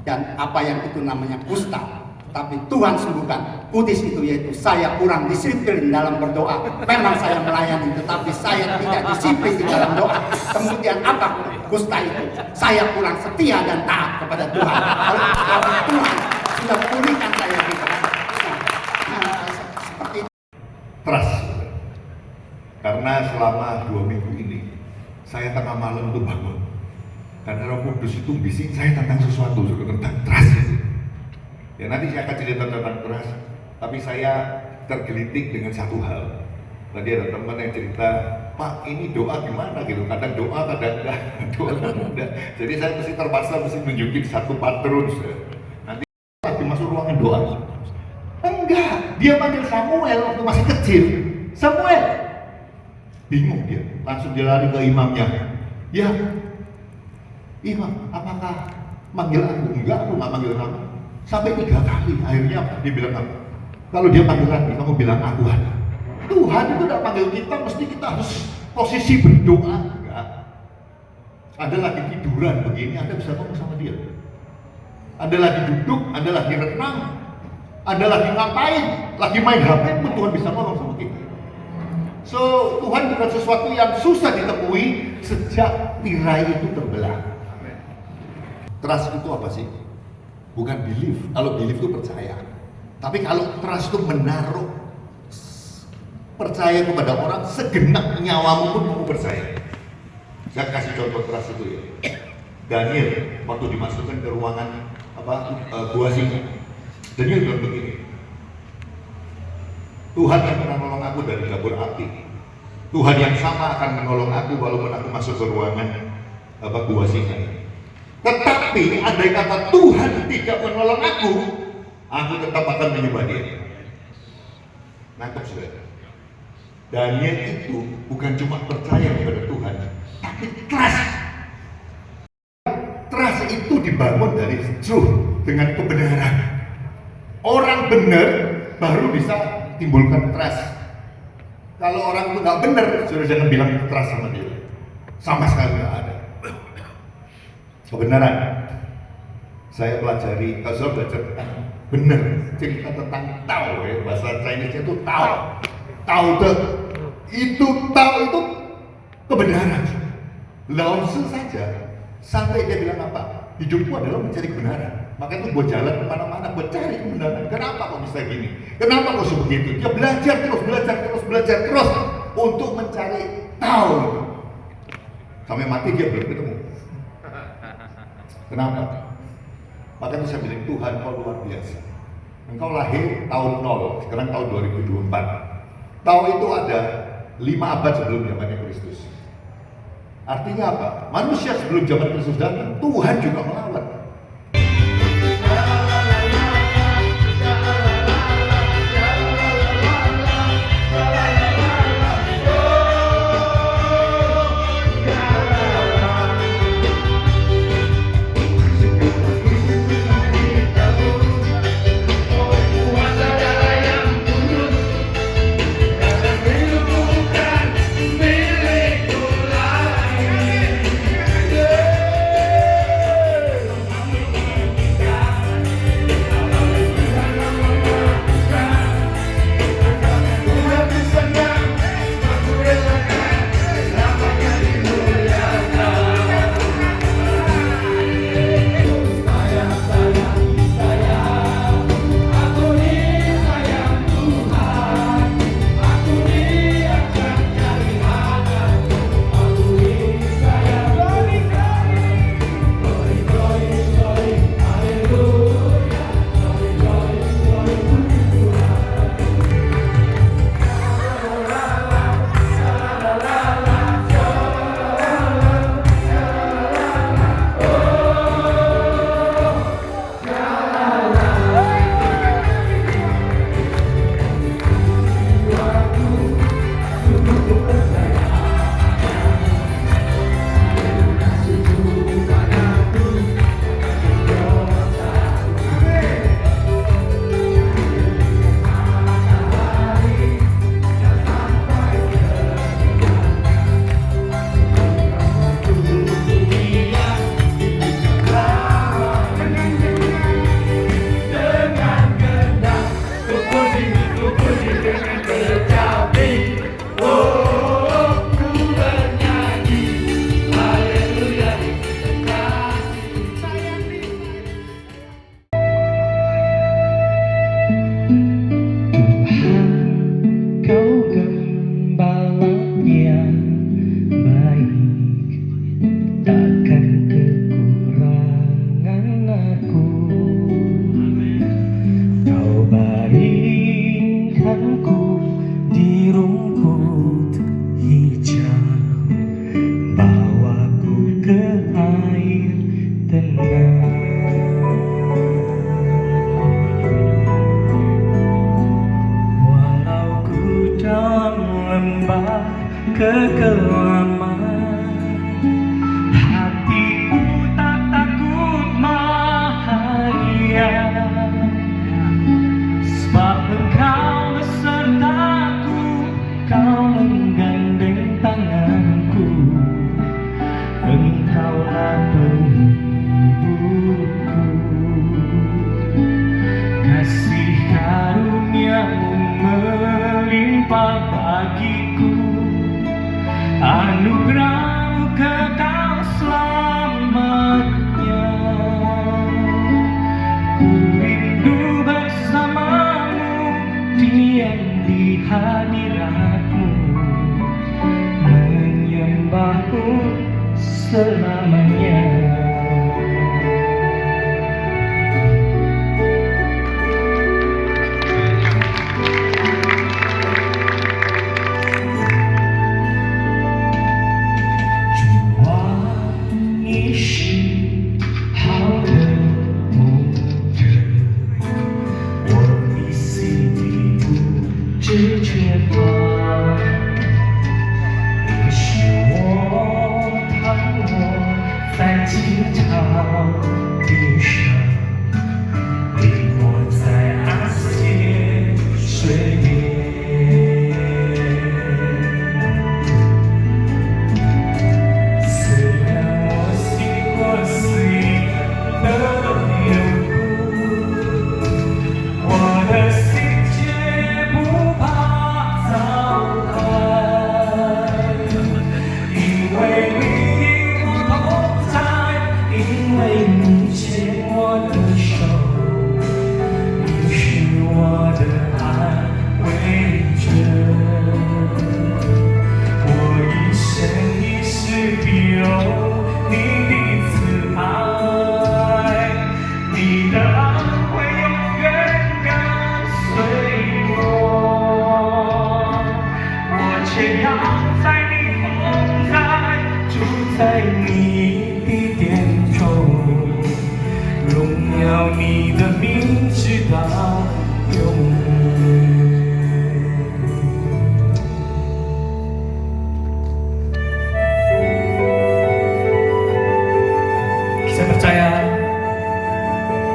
dan apa yang itu namanya kusta. Tapi Tuhan sembuhkan kudis itu, yaitu saya kurang disiplin dalam berdoa. Memang saya melayani, tetapi saya tidak disiplin di dalam doa. Kemudian apa kusta itu? Saya kurang setia dan taat kepada Tuhan. Tapi Tuhan sudah pulihkan saya gitu. Seperti itu. Trust. Karena selama 2 minggu ini saya tengah malam itu bangun. Karena Roh Kudus itu bisik saya tentang sesuatu, tentang trust itu. Ya nanti saya akan cerita tentang trust, tapi saya tergelitik dengan satu hal. Tadi ada teman yang cerita, Pak ini doa gimana gitu, kadang doa, kadang enggak, doa kadang enggak. Jadi saya mesti terpaksa nunjukin satu pattern. Nanti lagi masuk ruangan doa. Enggak, dia panggil Samuel waktu masih kecil. Samuel, bingung dia, langsung dia lari ke imamnya. Ya, Imam, apakah manggil aku? Enggak, aku nggak manggil kamu. Sampai 3 kali, akhirnya dia bilang apa? Kalau dia panggil lagi, kamu bilang aku ada. Tuhan itu tidak panggil kita, mesti kita harus posisi berdoa. Enggak. Ada lagi tiduran begini, Anda bisa ngomong sama dia. Ada lagi duduk, ada lagi renang, ada lagi ngapain, lagi main HP pun Tuhan bisa ngomong sama kita. So, Tuhan bukan sesuatu yang susah ditemui sejak tirai itu terbelah. Trust itu apa sih? Bukan belief. Kalau belief itu percaya. Tapi kalau trust itu menaruh percaya kepada orang, segenap nyawamu pun kamu percaya. Saya kasih contoh trust itu ya. Daniel waktu dimasukkan ke ruangan gua singa. Daniel bilang begini. Tuhan yang pernah menolong aku dari dapur api. Tuhan yang sama akan menolong aku walaupun aku masuk ke ruangan gua singa ini. Tetapi andai kata Tuhan tidak menolong aku tetap akan menyembah Dia. Nangkep saudara? Daniel itu bukan cuma percaya kepada Tuhan, tapi trust. Trust itu dibangun dari truth, dengan kebenaran. Orang benar baru bisa timbulkan trust. Kalau orang itu nggak benar, sudah jangan bilang trust sama dia. Sama sekali nggak ada. Kebenaran. Saya pelajari, kalau saya belajar benar, cerita tentang Tao ya, bahasa Chinese itu Tao. Tao itu kebenaran. Lao Tzu saja sampai dia bilang apa? Hidupku adalah mencari kebenaran. Maka itu buat jalan kemana-mana, buat cari kebenaran. Kenapa kok bisa gini? Kenapa kok sebegitu? Dia belajar terus untuk mencari Tao. Sampai mati dia belum ketemu. Kenapa? Maka itu saya bilang, Tuhan kau luar biasa. Engkau lahir tahun 0, sekarang tahun 2024. Tahun itu ada 5 abad sebelum zamannya Kristus. Artinya apa? Manusia sebelum zaman Kristus datang, Tuhan juga melawan. Bagaikanku di rumput hijau, bawaku ke air tenang. Walau ku dalam lembah kekelaman, hatiku tak takut bahaya, sebab Engkau besertaku, Kau menggandeng tanganku, Engkaulah penghiburku. Kasih karunia-Mu melimpah bagiku, anugerah-Mu kekal selamanya. Ku rindu bersama-Mu, diam di hadirat-Mu, menyembah-Mu selamanya.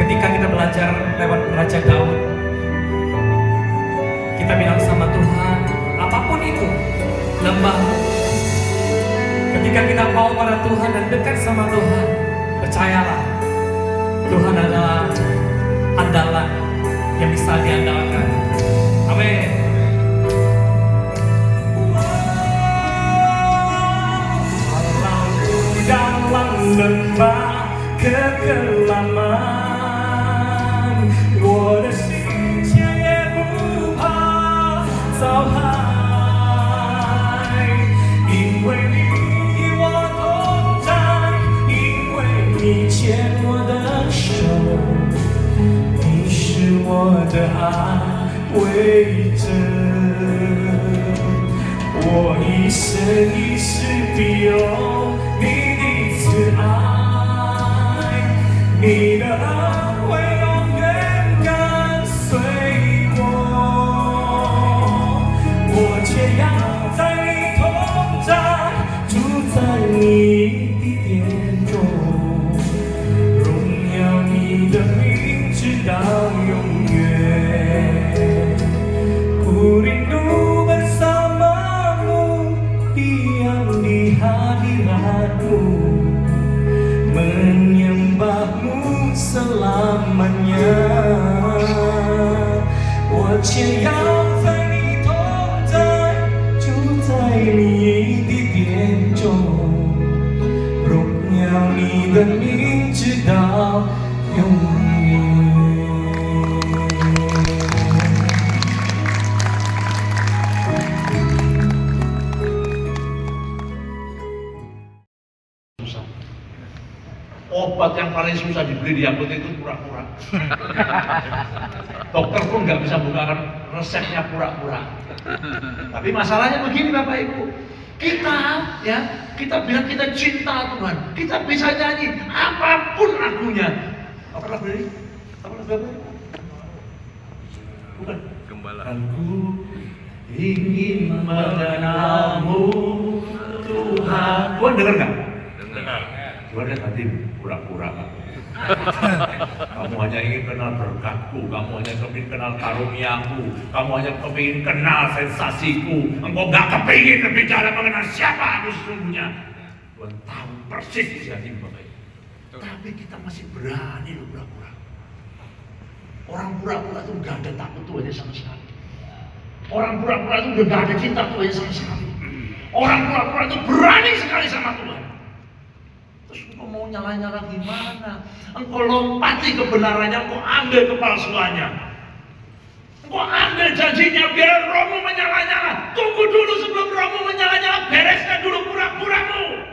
Ketika kita belajar lewat Raja Daud, kita bilang sama Tuhan, apapun itu lembah-Mu. Ketika kita mau pada Tuhan dan dekat sama Tuhan, percayalah, Tuhan adalah andalan yang bisa diandalkan. Amin. Walau ku dalam lembah kekelaman，我的心间也不怕遭害，因为你与我同在，因为你牵我的手，你是我的安慰者，我一生一世必有你的慈爱。你的恩惠永远跟随我，我却要在你同在，住在你的殿中，荣耀你的名直到永远。Ku rindu bersamamu, diam di hadiratmu, menyembahmu selamanya. 我且要在你同在，住在你的殿中，荣耀你的名直到永远。Oh, yang paling susah dibeli di apotek itu pura-pura. Dokter pun nggak bisa bukakan resepnya pura-pura. Tapi masalahnya begini Bapak Ibu, kita bilang kita cinta Tuhan, kita bisa nyanyi apapun lagunya. Apa lagu ini? Apa lagu apa? Bukan. Gembala. Aku ingin mengenalmu Tuhan. Tuhan dengar nggak? Dengar. Tuhan lihat hati pura-pura. Kamu hanya ingin kenal berkatku, kamu hanya ingin kenal karuniaku, kamu hanya ingin kenal sensasiku. Engkau nggak kepingin berbicara mengenal siapa aku sesungguhnya. Tuhan tahu persis isi hati Bapak Ibu. Tapi kita masih berani loh pura-pura. Orang pura-pura itu nggak ada takut Tuhannya sama sekali. Orang pura-pura itu udah nggak ada cinta Tuhannya sama sekali. Orang pura-pura itu berani sekali sama Tuhan. Terus engkau mau nyala-nyala gimana? Engkau lompati kebenarannya, engkau ambil kepalsuannya. Engkau ambil janjinya biar rohmu menyala-nyala. Tunggu dulu sebelum rohmu menyala-nyala, bereskan dulu pura-puramu.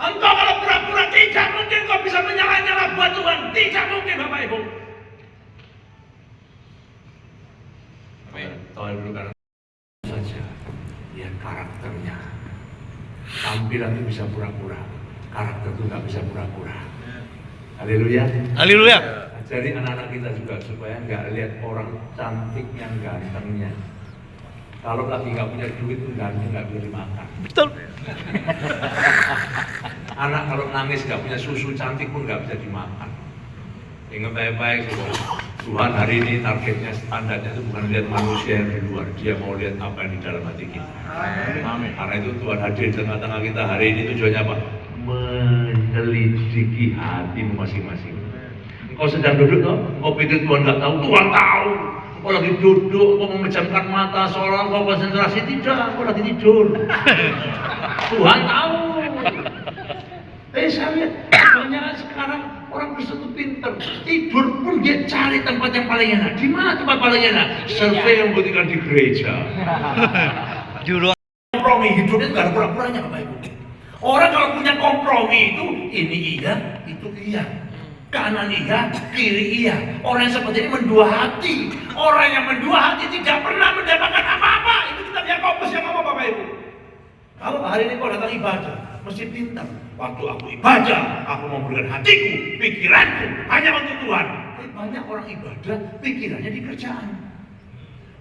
Engkau kalau pura-pura tidak mungkin kau bisa menyala-nyala buat Tuhan. Tidak mungkin Bapak Ibu. Tahu dulu karena saja lihat karakternya. Tampilan itu bisa pura-pura, karakter itu nggak bisa pura-pura. Haleluya. Haleluya. Jadi anak-anak kita juga supaya nggak lihat orang cantik yang gantengnya. Kalau lagi nggak punya duit tuh ganteng nggak bisa dimakan. Betul. Anak kalau nangis nggak punya susu cantik pun nggak bisa dimakan. Ingat baik-baik Tuhan hari ini targetnya standarnya itu bukan lihat manusia yang di luar, Dia mau lihat apa yang di dalam hati kita. Amin. Karena itu Tuhan hadir di tengah-tengah kita hari ini tujuannya apa? Menyelidiki hatimu masing-masing. Engkau sedang duduk toh, engkau pikir Tuhan nggak tahu, Tuhan tahu. Engkau lagi duduk, engkau memejamkan mata seolah engkau konsentrasi, tidak, engkau lagi tidur. Tuhan tahu. Saya lihat kebanyakan sekarang orang Kristen itu pinter, tidur pun dia cari tempat yang paling enak. Di mana tempat paling enak? Survei yang buktikan di gereja. Di ruang Kompromi hidupnya nggak ada pura-puranya Bapak Ibu. Orang kalau punya kompromi itu ini iya, itu iya, kanan iya, kiri iya. Orang yang seperti ini mendua hati. Orang yang mendua hati tidak pernah mendapatkan apa-apa. Itu kitab Yakobus yang ngomong Bapak Ibu. Kalau hari ini kau datang ibadah, mesti pintar. Waktu aku ibadah, aku memberikan hatiku, pikiranku hanya untuk Tuhan. Tapi banyak orang ibadah, pikirannya di kerjaan.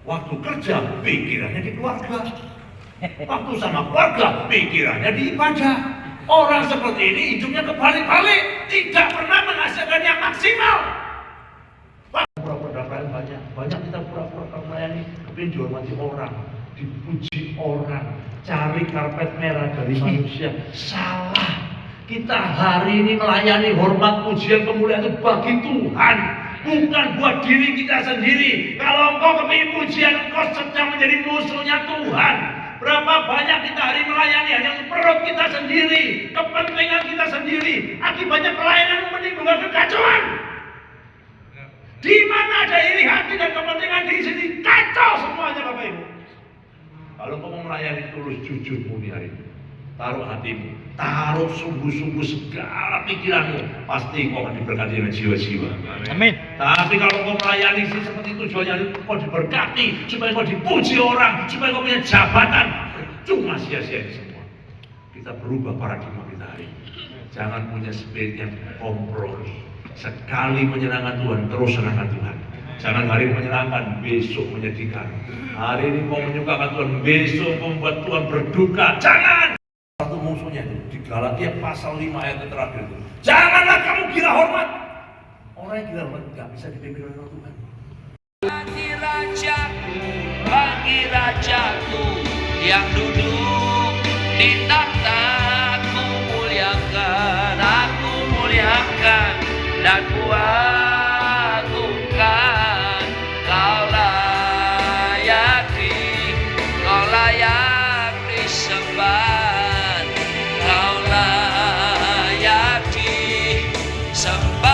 Waktu kerja, pikirannya di keluarga. Waktu sama keluarga, pikirannya di ibadah. Orang seperti ini hidupnya kebalik-balik, tidak pernah menghasilkan yang maksimal. Pura-pura banyak kita pura-pura melayani, kepingin dihormati orang, dipuji orang, cari karpet merah dari manusia. Salah. Kita hari ini melayani hormat, pujian, kemuliaan itu bagi Tuhan, bukan buat diri kita sendiri. Kalau engkau kepingin pujian, engkau sedang menjadi musuhnya Tuhan. Berapa banyak kita hari melayani hanya untuk perut kita sendiri, kepentingan kita sendiri. Akibatnya pelayanan menimbulkan kekacauan. Di mana ada iri hati dan kepentingan di sini, kacau semuanya Bapak Ibu. Kalau kau mau melayani tulus, jujur, murni hari ini, taruh hatimu, taruh sungguh-sungguh segala pikiranmu, pasti kau akan diberkati dengan jiwa-jiwa. Amin. Tapi kalau kau melayani seperti tujuannya, kau diberkati, supaya kau dipuji orang, supaya kau punya jabatan, cuma sia-sia semua. Kita berubah paradigma kita hari ini. Jangan punya spirit yang kompromi. Sekali menyenangkan Tuhan, terus senangkan Tuhan. Jangan hari ini menyenangkan, besok menyedihkan. Hari ini mau menyukakan Tuhan, besok membuat Tuhan berduka. Jangan! Satu musuhnya itu, di Galatia pasal 5 ayat terakhir itu. Janganlah kamu gila hormat. Orang yang gila hormat tidak bisa dipimpin oleh Tuhan. Bagi rajaku yang duduk di takhta, aku muliakan dan kuagungkan. Kau layak disembah, kau layak disembah,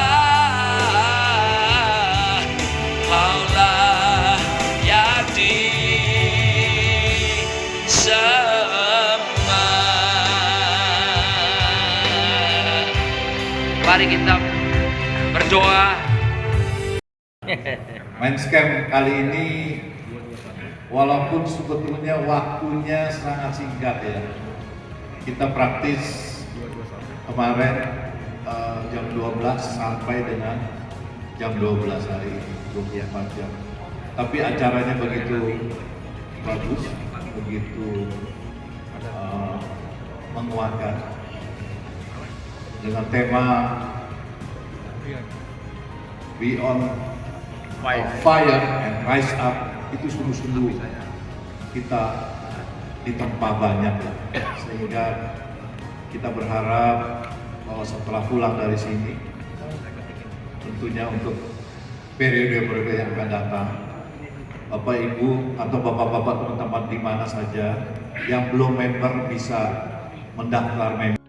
kau layak disembah. Mari kita berdoa. Men's Camp kali ini walaupun sebetulnya waktunya sangat singkat ya, kita praktis kemarin jam 12 sampai dengan jam 12 hari ini, 24 jam. Tapi acaranya begitu bagus, begitu menguatkan dengan tema Be on Fire and Rise Up. Itu sungguh-sungguh kita ditempa banyak ya, sehingga kita berharap bahwa setelah pulang dari sini, tentunya untuk periode-periode yang akan datang, Bapak Ibu atau Bapak-Bapak teman-teman di mana saja yang belum member bisa mendaftar member.